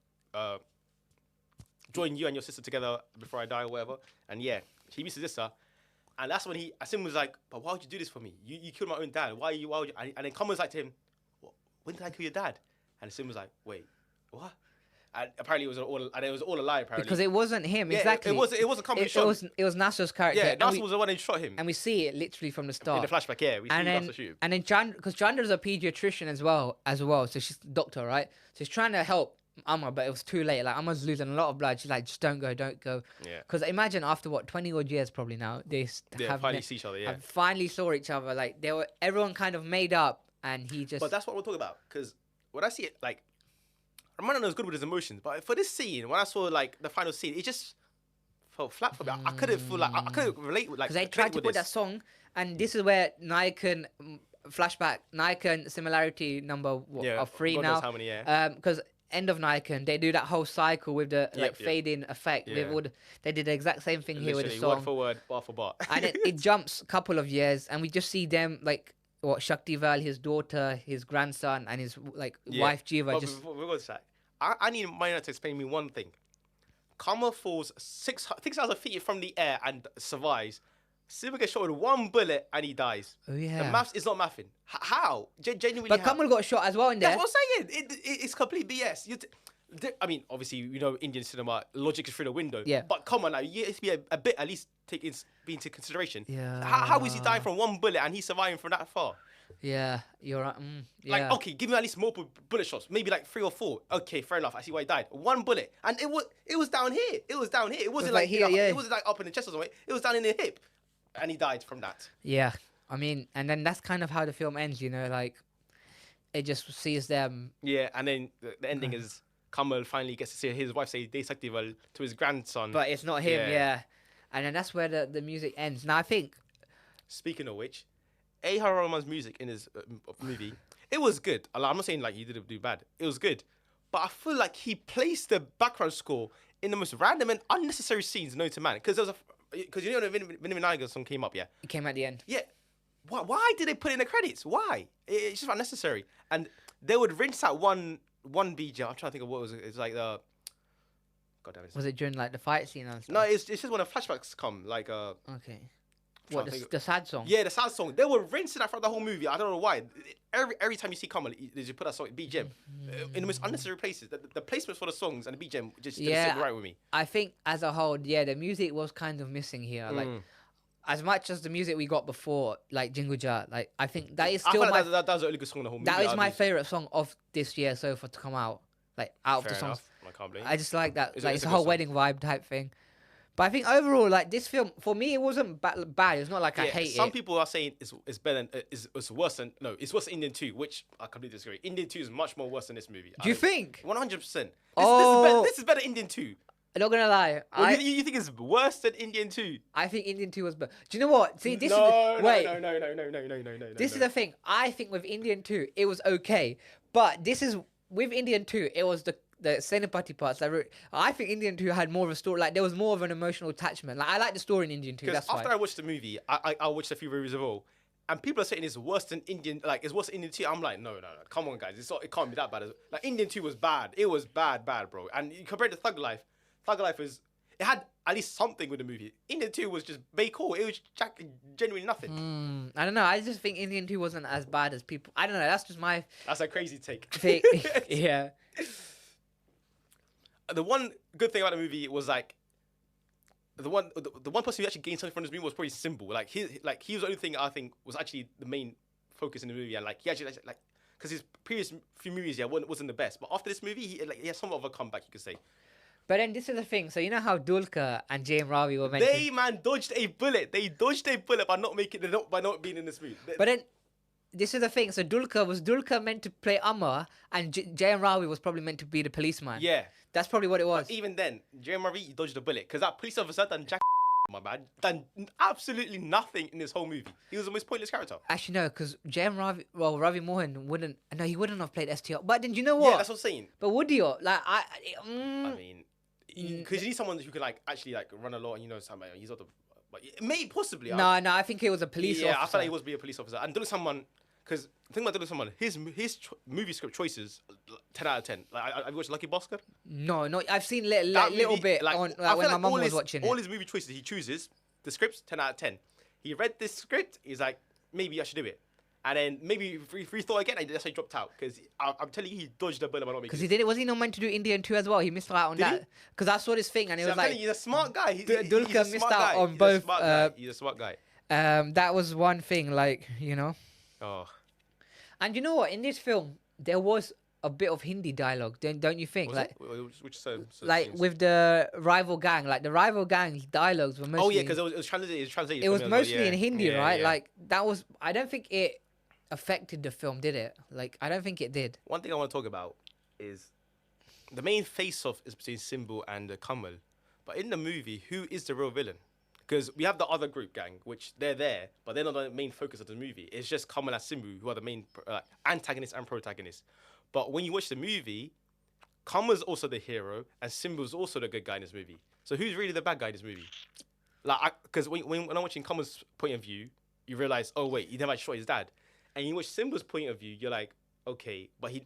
join you and your sister together before I die or whatever. And yeah, he meets his sister. And that's when Asim was like, but why would you do this for me? You killed my own dad. Why would you? And then Kamal's like to him, when did I kill your dad? And Asim was like, wait, what? and apparently it was all a lie. Apparently, because it wasn't him. yeah, Exactly. it was a company shot. It was Nasser's character. Yeah, and Nasser was the one who shot him and we see it literally from the start. in the flashback. Yeah, we see Nasser shoot him. And then because Chandra's a pediatrician as well, so she's a doctor, right? So she's trying to help Amma, but it was too late. Like Amma's losing a lot of blood. She's like, just don't go. Yeah. Because imagine after 20 odd years probably now, finally see each other. Yeah. Finally saw each other. Like everyone kind of made up, and he just. But that's what we're talking about. Because when I see it, like, Ramana was good with his emotions, but for this scene, when I saw like the final scene, it just felt flat for me. I couldn't feel like I couldn't relate with like. Because they tried to put that song, and this is where Nayakan flashback Nayakan similarity number of 3 God now. knows how many, yeah. Because end of Nayakan, they do that whole cycle with the fade-in effect. Yeah. They did the exact same thing here with the Literally, song. word for word, bar for bar. And it jumps a couple of years, and we just see them like Shaktival, his daughter, his grandson, and his wife Jiva. But before we go to that, I need Mayana to explain me one thing. Kamal falls 6,000 feet from the air and survives. Silver gets shot with one bullet and he dies. Oh yeah. The maths is not mathing. How? Genuinely. But how? Kamal got shot as well in there. That's what I'm saying. It's complete BS. I mean, obviously, Indian cinema logic is through the window. Yeah. But come on now, you have to be a bit at least be into consideration. Yeah. How is he dying from one bullet and he's surviving from that far? Yeah, you're right. Yeah. Like, okay, give me at least multiple bullet shots, maybe like 3 or 4. Okay, fair enough. I see why he died. One bullet, and it was down here. It was down here. It wasn't like here. It wasn't like up in the chest or something. It was down in the hip, and he died from that. Yeah, I mean, and then that's kind of how the film ends. Like it just sees them. Yeah, and then the ending is Kamal finally gets to see his wife say "Desaktival" to his grandson, but it's not him. Yeah, and then that's where the music ends. Now I think. Speaking of which. A.R. Rahman's music in his movie, it was good. I'm not saying like he didn't do bad. It was good. But I feel like he placed the background score in the most random and unnecessary scenes known to man. Because the Vinny Nayakan song came up, yeah? It came at the end. Yeah. Why did they put it in the credits? Why? It's just unnecessary. And they would rinse out one BJ. I'm trying to think of what it was. It's like the... God damn it. Was it during like the fight scene and stuff? No, it's just when the flashbacks come. Like... Okay. What, the sad song? Yeah, the sad song. They were rinsing that throughout the whole movie. I don't know why. Every time you see Kamal, they just put that song, BGM, in the most unnecessary places. The placements for the songs and the BGM just didn't sit right with me. I think as a whole, the music was kind of missing here. Like, as much as the music we got before, like Jinguja, like I think that is still that was a really good song in the whole movie. That is my favorite song of this year so far to come out. Like out of the songs. I can't blame. I just like that. It's a whole wedding vibe type thing. But I think overall, like this film, for me, it wasn't bad. It's not like I hate it. Some people are saying it's better than it's worse than it's worse than Indian 2, which I completely disagree. Indian 2 is much more worse than this movie. Do you think? 100%. Oh, this is better than Indian 2. I'm not gonna lie. You think it's worse than Indian 2? I think Indian 2 was better. Do you know what? See, this is no. This is the thing. I think with Indian 2, it was okay, but this is with Indian 2, it was the Senapati parts. Like, I think Indian 2 had more of a story. Like there was more of an emotional attachment. Like I like the story in Indian 2. That's after why. I watched the movie, I watched a few reviews of all, and people are saying it's worse than Indian. Like it's worse than Indian 2. I'm like, no. Come on, guys. It can't be that bad. Like Indian 2 was bad. It was bad, bro. And compared to Thug Life it had at least something with the movie. Indian 2 was just cool. It was genuinely nothing. I don't know. I just think Indian 2 wasn't as bad as people. I don't know. That's just my. That's a crazy take. Yeah. The one good thing about the movie was like the one person who actually gained something from this movie was probably Symbol. Like he was the only thing I think was actually the main focus in the movie, and like he actually like because his previous few movies wasn't the best, but after this movie he has somewhat of a comeback, you could say. But then this is the thing. So you know how Dulka and J.M. Ravi were dodged a bullet. They dodged a bullet by not being in this movie. But then. This is the thing. So Dulka meant to play Amma, and J.M. Ravi was probably meant to be the policeman. Yeah. That's probably what it was. But even then, J.M. Ravi dodged a bullet because that police officer done done absolutely nothing in this whole movie. He was the most pointless character. Actually, no, because J.M. Ravi, Ravi Mohan wouldn't have played STR. But then you know what? Yeah, that's what I'm saying. But would you? Like, I mean, because you need someone who can like actually like run a lot and somebody. He's not the. But maybe possibly. No, I think he was a police officer. Yeah, I felt like he was be a police officer. And someone. Because the thing about someone, his movie script choices, 10 out of 10. Like, have you watched Lucky Bhaskar? No, I've seen little bit like, on when my mum was watching it. All his movie choices he chooses, the scripts, 10 out of 10. He read this script, he's like, maybe I should do it. And then maybe if he thought again, that's how he dropped out. Because I'm telling you, he dodged the bullet by not making Because it. he did it. Was he not meant to do Indian 2 as well? He missed out on Did that. Because I saw this thing and it See, was I'm like telling you, he's a smart guy. He's Dulquer a missed smart out guy. on He's both. A smart guy. He's a smart guy. That was one thing, like, you know. Oh. And you know what? In this film, there was a bit of Hindi dialogue. Don't you think? Was Like, it? Which so like with the rival gang, like the rival gang's dialogues were mostly. Oh yeah, because it was translated. It was from mostly well, yeah. in Hindi, Yeah, right? yeah. Like that was. I don't think it affected the film, did it? Like I don't think it did. One thing I want to talk about is the main face-off is between Simbu and Kamal, but in the movie, who is the real villain? Because we have the other group gang, which they're there, but they're not the main focus of the movie. It's just Kamal and Simbu who are the main antagonists and protagonists. But when you watch the movie, Kamal's also the hero, and Simbu's also the good guy in this movie. So who's really the bad guy in this movie? Like, because when I'm watching Kamal's point of view, you realize, oh wait, he never actually shot his dad. And you watch Simbu's point of view, you're like, okay, but he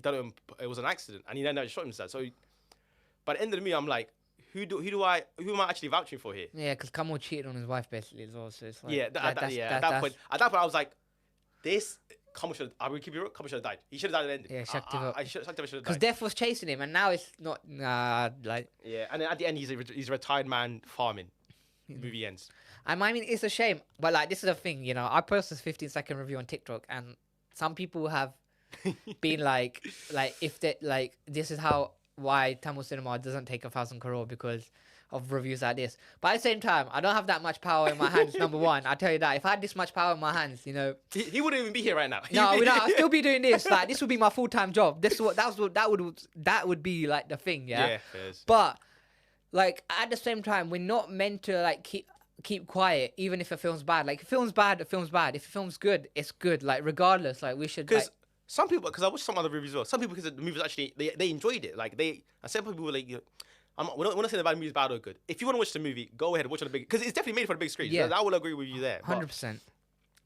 done it was an accident, and he never shot himself. So, by the end of the movie, I'm like, who am I actually vouching for here? Yeah, because Kamal cheated on his wife basically as well. So it's like, Yeah, at that point, I was like, this Kamal should. I will keep it real. Kamal should have died. He should have died at the end. Yeah, Shaktiva. I should have Because died. death was chasing him, and now it's not. Like. Yeah, and then at the end, he's a retired man farming. Movie ends. I mean, it's a shame, but like this is the thing, you know. I posted a 15-second review on TikTok, and some people have been like if they like this is why Tamil cinema doesn't take 1,000 crore because of reviews like this. But at the same time, I don't have that much power in my hands. Number one, I tell you that if I had this much power in my hands, you know, he wouldn't even be here right now. I'd still be doing this. Like this would be my full-time job. That would be like the thing, yeah. Yeah, fairs. But like at the same time, we're not meant to like keep quiet even if a film's bad. Like if a film's bad, a film's bad. If a film's good, it's good. Like regardless, like we should. Because some people, because I watched some other reviews as well. Some people, because the movie was actually they enjoyed it. Like some people were like, you know, we're not saying the bad movie is bad or good. If you want to watch the movie, go ahead and watch it on the big, because it's definitely made for the big screen. Yeah, I will agree with you there. 100%.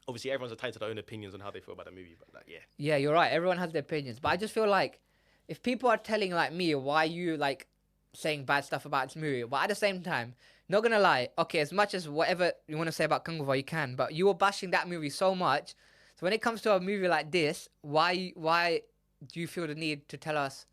Obviously, everyone's entitled to their own opinions on how they feel about the movie. But like, yeah. Yeah, you're right. Everyone has their opinions, but I just feel like if people are telling like me why you like saying bad stuff about this movie, but at the same time, not gonna lie, okay, as much as whatever you want to say about Kung Fu you can, but you were bashing that movie so much. So when it comes to a movie like this, why do you feel the need to tell us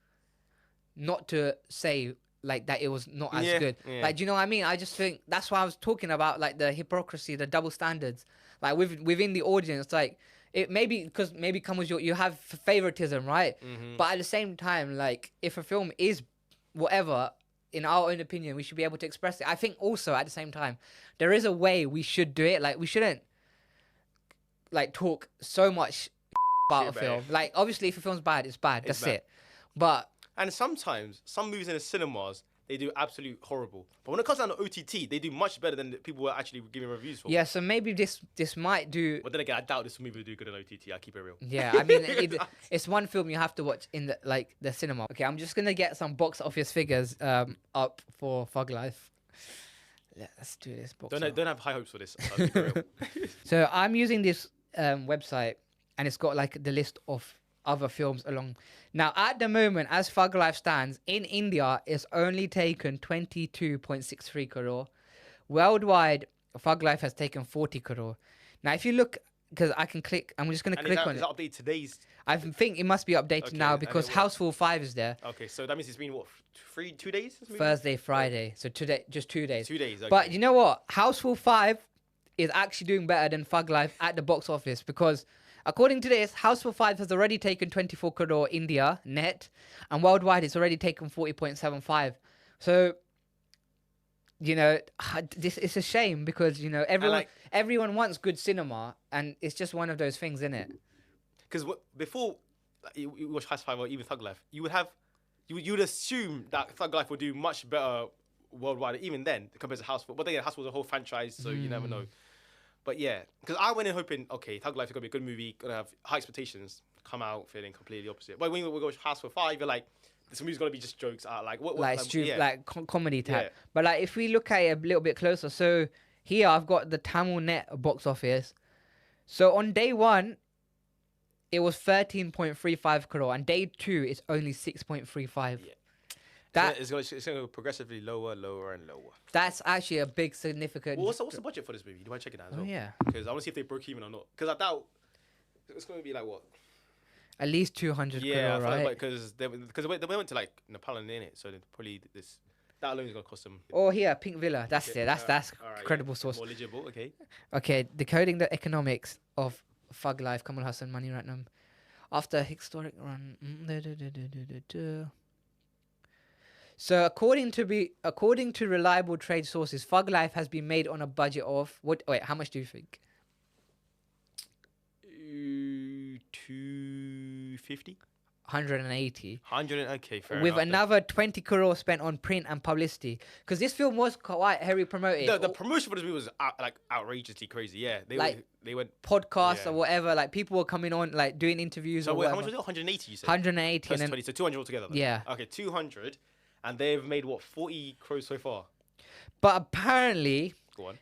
not to say like that it was not as good? Yeah. Like, do you know what I mean? I just think that's why I was talking about like the hypocrisy, the double standards, like within the audience, like. It maybe come with you have favoritism, right? Mm-hmm. But at the same time, like if a film is whatever, in our own opinion, we should be able to express it. I think also at the same time, there is a way we should do it. Like we shouldn't like talk so much about a film. Like obviously, if a film's bad, it's bad. That's it. But and sometimes some movies in the cinemas they do absolute horrible. But when it comes down to OTT, they do much better than people were actually giving reviews for. Yeah, so maybe this might do. But then again, I doubt this movie will do good on OTT. I'll keep it real. Yeah, I mean, it's one film you have to watch in the cinema. Okay, I'm just gonna get some box office figures up for Fug Life. Let's do this. Don't have high hopes for this. I'll keep it real. So I'm using this website, and it's got like the list of other films along. Now, at the moment, as Fug Life stands, in India, it's only taken 22.63 crore. Worldwide, Fug Life has taken 40 crore. Now, if you look, because I can click, I'm just going to click on it. Is that updated today's? I think it must be updated now because Houseful 5 is there. Okay, so that means it's been, what, 2 days? Thursday, Friday. So today, just 2 days. 2 days, okay. But you know what? Houseful 5 is actually doing better than Fug Life at the box office because according to this, Houseful 5 has already taken 24 crore India net, and worldwide it's already taken 40.75. So, you know, this is a shame because, you know, everyone wants good cinema, and it's just one of those things, isn't it? Because before you watch House 5 or even Thug Life, you would assume that Thug Life would do much better worldwide, even then, compared to House 4. But then again, House was a whole franchise, so you never know. But yeah, because I went in hoping, okay, Thug Life is going to be a good movie, going to have high expectations, come out feeling completely opposite. But when we go House for 5, you're like, this movie's going to be just jokes. Like, what like, yeah. like comedy type. Yeah. But like, if we look at it a little bit closer, so here I've got the Tamil net box office. So on day 1, it was 13.35 crore, and day 2 is only 6.35. Yeah. It's going to go progressively lower, lower, and lower. That's actually a big significant. Well, what's the budget for this movie? Do you want to check it out as well? Yeah. Because I want to see if they broke even or not. Because I doubt It's going to be like what? At least 200 Yeah, crore, right? because they went to like Nepal and in it, so probably this that alone is going to cost them. Oh, here, Pink Villa. That's Okay, it. That's all right, credible yeah, source. more legible. Okay. Okay, decoding the economics of Fug Life, Kamal Haasan, Money Ratnam. After a historic run. So according to reliable trade sources, Fug Life has been made on a budget of what? Wait, how much do you think? 250. 180. 100. Okay, fair With enough. another 20 crore spent on print and publicity, because this film was quite heavily promoted. The promotion for this movie was outrageously crazy. Yeah, they went Podcasts yeah. or whatever. Like people were coming on, like doing interviews. So or wait, how whatever. much was it? 180. You said. 180 Plus and then 20, so 200 altogether. Then. Yeah. Okay, 200, and they've made what 40 crores so far. But apparently, Go on.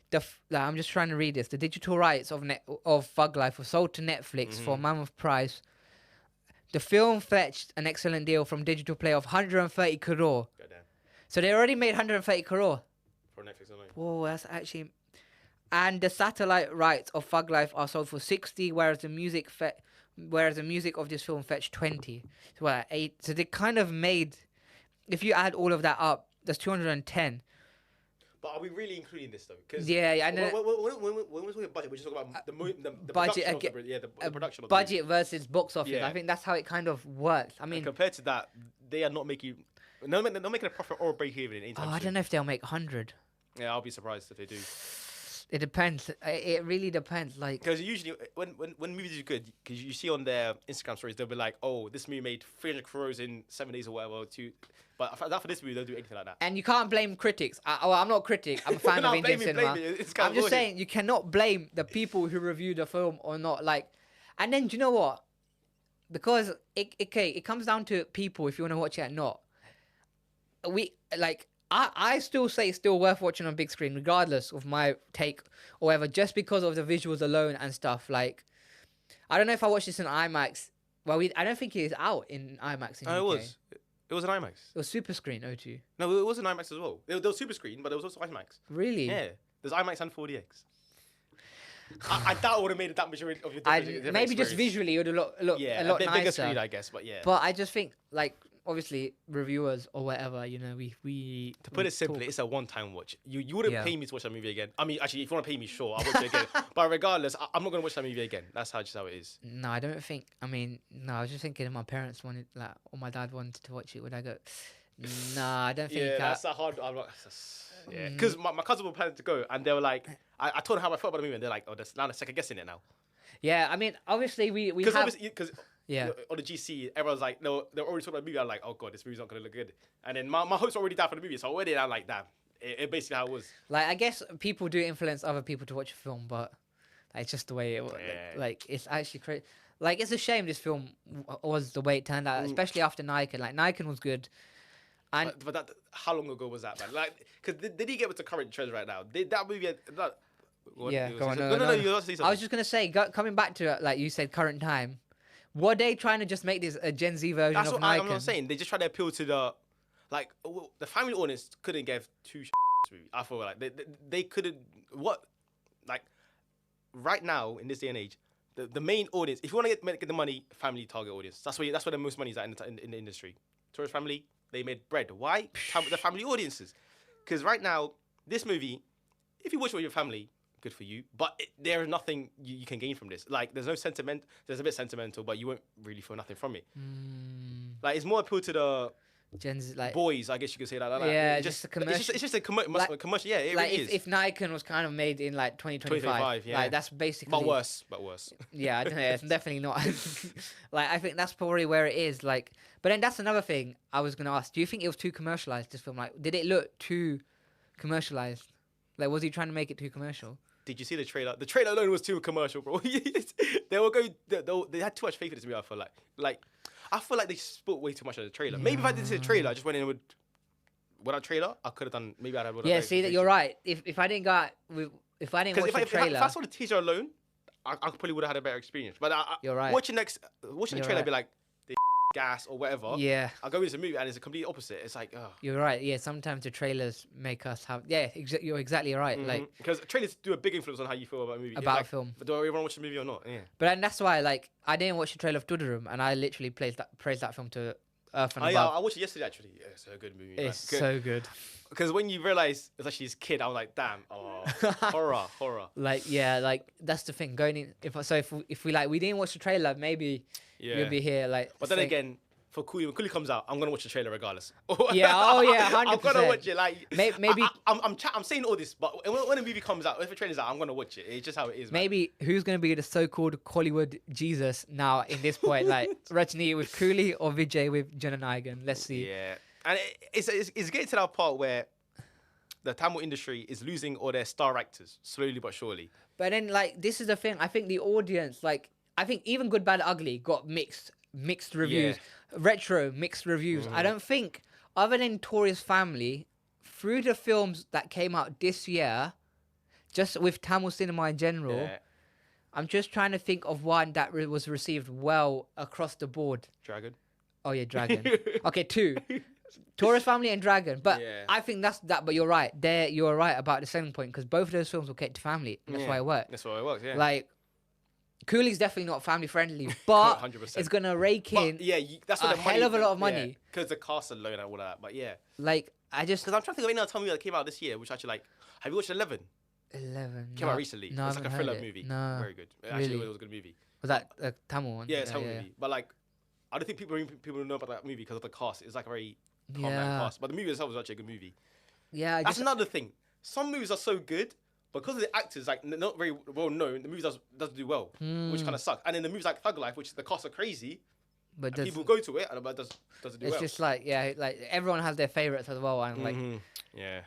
I'm just trying to read this. The digital rights of Fug Life were sold to Netflix for a mammoth price. The film fetched an excellent deal from Digital Play of 130 crore. Goddamn. So they already made 130 crore. For Netflix only. Whoa, that's actually. And the satellite rights of Fug Life are sold for 60, whereas the music of this film fetched 20. So what, 8? So they kind of made. If you add all of that up, that's 210. But are we really including this though? Cause Yeah, I know. When we're talking budget, we're just talking about the budget production of the production of the budget versus box office. Yeah. I think that's how it kind of works. I mean, and compared to that, they are not making. They're not making a profit or a break even anytime I soon. don't know if they'll make 100. Yeah, I'll be surprised if they do. It depends. It really depends. Like, Because usually when movies are good, because you see on their Instagram stories, they'll be like, "Oh, this movie made 300 crores in 7 days or whatever." But for this movie, they'll do anything like that. and you can't blame critics. I'm not a critic. I'm a fan No, of Indian blame me, cinema. blame me. It's kind I'm of just annoying. saying you cannot blame the people who review the film or not. Like, and then do you know what? Because it comes down to people if you want to watch it or not. I still say it's still worth watching on big screen, regardless of my take or whatever, just because of the visuals alone and stuff. Like, I don't know if I watched this in IMAX. Well, I don't think it is out in IMAX in No, UK. it was an IMAX. It was super screen, O2. No, it was an IMAX as well. There was super screen, but there was also IMAX. Really? Yeah, there's IMAX and 4DX. I doubt it would have made it that much of a difference. Maybe just visually it would look a lot a bit nicer. bigger screen, I guess, but yeah. But I just think, like, obviously reviewers or whatever, you know, we To put it simply, it's a one-time watch. You wouldn't Yeah. pay me to watch that movie again. I mean, actually, if you want to pay me, sure, I'll watch it again. But regardless, I'm not going to watch that movie again. That's just how it is. No, I don't think. I mean, no, I was just thinking if my parents wanted, like, or my dad wanted to watch it, would I go? Nah, I don't think. Yeah, that's a hard. Yeah, because my cousins were planning to go, and they were like, I told them how I felt about the movie, and they're like, oh, there's now they're second guessing it now. Yeah, I mean, obviously we Because have. because Yeah. on the GC, everyone's like, no, they're already talking about the movie. I'm like, oh god, this movie's not gonna look good. And then my hopes were already down for the movie, so already I'm like, damn, it basically how it was. Like, I guess people do influence other people to watch a film, but like, it's just the way it was. Yeah. Like, it's actually crazy. Like, it's a shame this film was the way it turned out, especially after Nayakan. Like, Nayakan was good. And But that, how long ago was that, man? Like, because did he get with the current trends right now? Did that movie? yeah, you go on. say- No, no, you want to say I something. was just gonna say, coming back to like you said, current time. Were they trying to just make this a Gen Z version That's of what Nayakan? I'm not saying. They just try to appeal to the family audience couldn't give two movie. I feel like they couldn't right now in this day and age. The main audience, if you want to get the money, family target audience. That's where the most money is at in the industry. Tourist family, they made bread. Why? The family audiences. Because right now, this movie, if you watch it with your family, good for you. But there is nothing you can gain from this. Like, there's no sentiment. There's a bit sentimental, but you won't really feel nothing from it. Like, it's more appeal to the Gen Z, like boys, I guess you could say that. Like, Yeah, just a commercial- It's just a commercial. Yeah, it like really is. if Nayakan was kind of made in like 2025, 2025, yeah. like that's basically. But worse. Yeah, I don't know. It's definitely not. Like, I think that's probably where it is. Like, but then that's another thing I was gonna ask. Do you think it was too commercialized? This film, like, did it look too commercialized? Like, was he trying to make it too commercial? Did you see the trailer? The trailer alone was too commercial, bro. They were going. They had too much faith in this movie. I feel like I feel like they spoke way too much of the trailer. Maybe if I didn't see the trailer, I just went in without trailer. I could have done. Maybe I'd have. Yeah, see that you're right. If I didn't go out with, if I didn't watch the trailer, if I saw the teaser alone, I probably would have had a better experience. But You're right. Watching the trailer, right. I'd be like, they gas or whatever. Yeah. I go into the movie and it's a complete opposite. It's like, oh. You're right. Yeah, sometimes the trailers make us have. Yeah, you're exactly right. Like Because trailers do a big influence on how you feel about a movie. about a like, film. Do I want to watch the movie or not? Yeah. But then that's why, like, I didn't watch the trailer of Dudarum, and I literally praised that film to earth and I above. watched it yesterday actually. Yeah, it's a good movie. It's so good. Because when you realize it's actually his kid, I was like, damn, horror. Like, yeah, like that's the thing. Going in, if we like, we didn't watch the trailer, maybe we'll be here. Like, but then again, for Cooley, when Cooley comes out, I'm gonna watch the trailer regardless. Yeah, oh yeah, 100%. I'm gonna watch it. Like, maybe I'm saying all this, but when a movie comes out, if a trailer's out, I'm gonna watch it. It's just how it is. Maybe who's gonna be the so-called Hollywood Jesus now in this point? Like Rajni with Cooley or Vijay with Nayakan. Let's see. Yeah, and it's getting to that part where the Tamil industry is losing all their star actors slowly but surely. But then, like, this is the thing. I think the audience, like, I think even Good, Bad, Ugly got mixed reviews. Retro, mixed reviews. I don't think, other than Tori's Family, through the films that came out this year, just with Tamil cinema in general, I'm just trying to think of one that was received well across the board. Dragon. Oh, yeah, Dragon. Okay, 2. Tori's Family and Dragon. But I think that's that. But you're right. You're right about the selling point, because both of those films will cater to family. And that's why it worked. That's why it works, yeah. Like, Cooley's definitely not family friendly, but 100%. it's gonna rake in that's what a hell of a lot of money. Because the cast alone and all that. But yeah. Like, I just... Because I'm trying to think of any other Tamil movie that came out this year, which actually, like, have you watched 11? 11. Came out recently. No, It's like a thriller movie. No. Very good. Actually, it was a good movie. Was that a Tamil one? Yeah, it's a Tamil movie. But, like, I don't think people know about that movie because of the cast. It's like a very calm down cast. But the movie itself was actually a good movie. Yeah, that's another thing. Some movies are so good, because of the actors, like, not very well known, the movie doesn't do well, which kind of sucks. And in the movies like Thug Life, which the casts are crazy, but people go to it, but doesn't do well. It's just like, like everyone has their favorites as well, and like, yeah.